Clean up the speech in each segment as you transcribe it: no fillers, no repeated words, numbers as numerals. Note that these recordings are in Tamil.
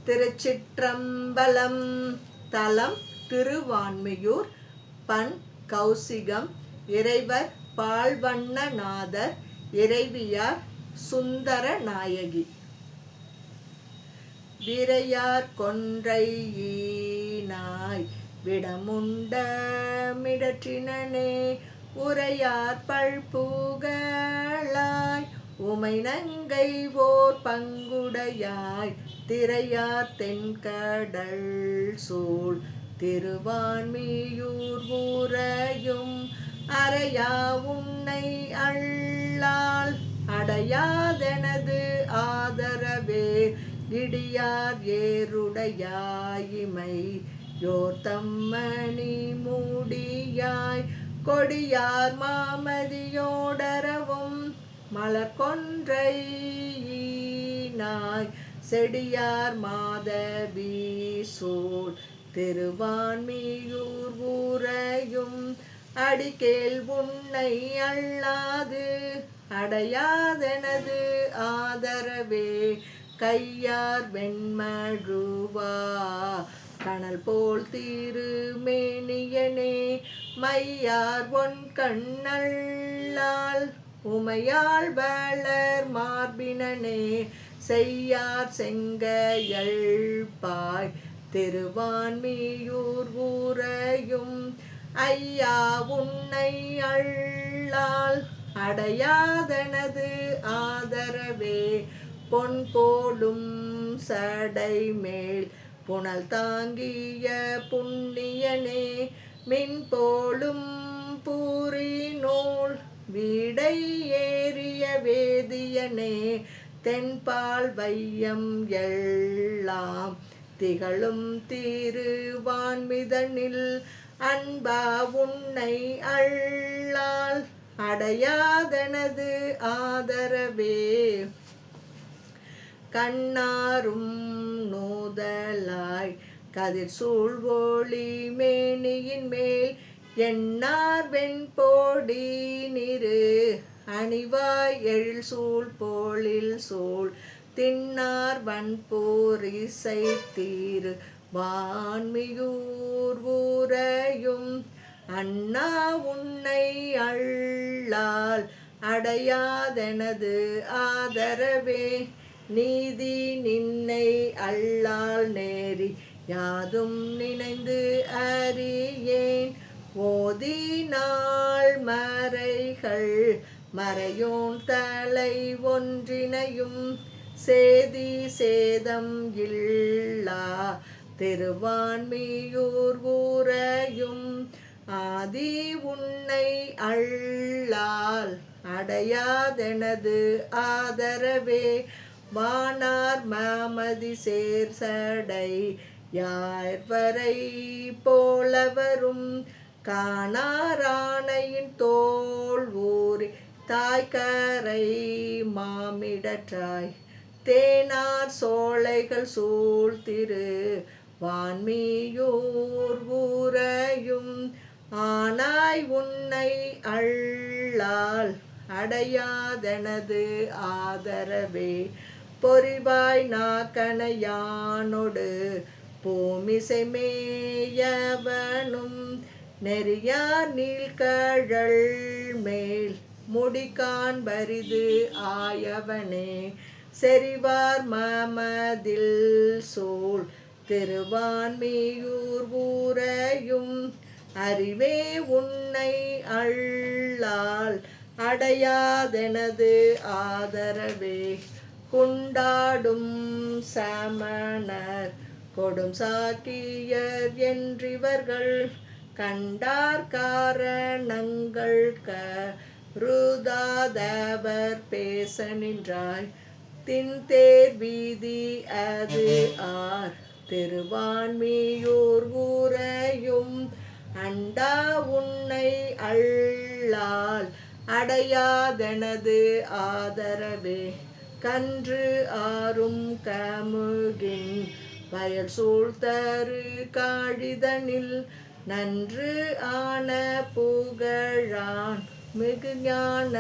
திருச்சிற்றம்பலம். தலம் திருவான்மியூர். பண் கௌசிகம். இறைவர் பால்வண்ணநாதர். இறைவியார் சுந்தர நாயகி. விரையார் கொன்றை ஈனாய் விடமுண்ட மிடற்றினனே உரையார் பல்புகழாய் உமை நங்கை ஓர் பங்குடையாய் திரையார் தென்கடல் சூழ் திருவான்மியூர் ஊரையும் அறையா உன்னை அள்ளால் அடையாதெனது ஆதரவே இடியார் ஏருடையாயிமை யோர்த்தம்மணி மூடியாய் கொடியார் மாமதியோடரவும் மலர்கொன்றை ஈனாய் செடியார் மாதவி சூழ் திருவான்மியூர் ஊரையும் அடிக்கேள் உன்னை அள்ளாது அடையாதெனது ஆதரவே கையார் வெண்மழுவா கனல் போல் திருமேனியனே மையார் ஒன் கண்ணல்லால் உமையாள் வளர் மார்பினனே செய்யார் செங்கையள் பாய் திருவான்மியூர் ஊரையும் ஐயா உன்னை அள்ளால் அடையாதனது ஆதரவே பொன் போலும் சடை மேல் புனல் தாங்கிய புண்ணியனே மின் போலும் பூரி நூல் வீடை ஏறிய வேதியனே தென்பால் வையம் எல்லாம் திகழும் திருவான்மிதனில் அன்பா உன்னை அள்ளால் அடையாதனது ஆதரவே கண்ணாரும் நூதலாய் கதிர் சூழ்வோழி மேனியின் மேல் எண்ணார் வெண்போடி நிறு அணிவாய் எழில் சூழ் போலில் சூழ் தின்னார் வன்போரிசை தீரு வான்மியூர் ஊரையும் அண்ணா உன்னை அள்ளால் அடையாதெனது ஆதரவே நீதி நின்னை அள்ளால் நேரி யாதும் நினைந்து அறியேன் ஓதி நாள் மறைகள் மறையோன் தலை ஒன்றினையும் சேதி சேதம் இல்லா திருவான்மியூர் ஊரையும் ஆதி உன்னை அள்ளால் அடையாதெனது ஆதரவே வானார் மாமதி சேர்சடை யார்வரை போலவரும் காணாராணையின் தோல் ஊறி தாய்கரை மாமிடற்றாய் தேனார் சோலைகள் சூழ் திரு வான்மியூர் ஊரையும் ஆனாய் உன்னை அள்ளால் அடையாதெனது ஆதரவே பொறிவாய் நாக்கணையானொடு பூமிசை மேயவனும் நெறியார் நீள்கழல் மேல் முடிகான் பரிது ஆயவனே செறிவார் மாமதில் சூழ் திருவான்மியூர் ஊரையும் அறிவே உன்னை அள்ளால் அடையாதெனது ஆதரவே குண்டாடும் சமணர் கொடும் சாக்கியர் என்றிவர்கள் கண்டார் காரணங்கள் கருதாதவர் பேச நின்றாய் தின்தேர் வீதி அது ஆர் திருவான்மியூர் ஊரையும் அண்டா உன்னை அள்ளால் அடையாதெனது ஆதரவே கன்று ஆறும் கமுகின் வயல் சூழ்த்தரு காழிதனில் நன்று ஆன புகழான் மிகு ஞான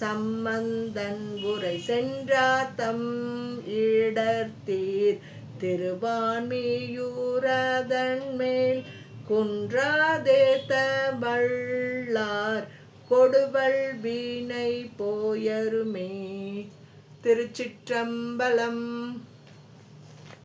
சம்பந்தன் உரை சென்றார் தம் இடர்த்தீர் திருவான்மியூரதன் மேல் குன்றாதேத்த வல்லார் கொடுவல் வீணை போயருமே. திருச்சிற்றம்பலம்.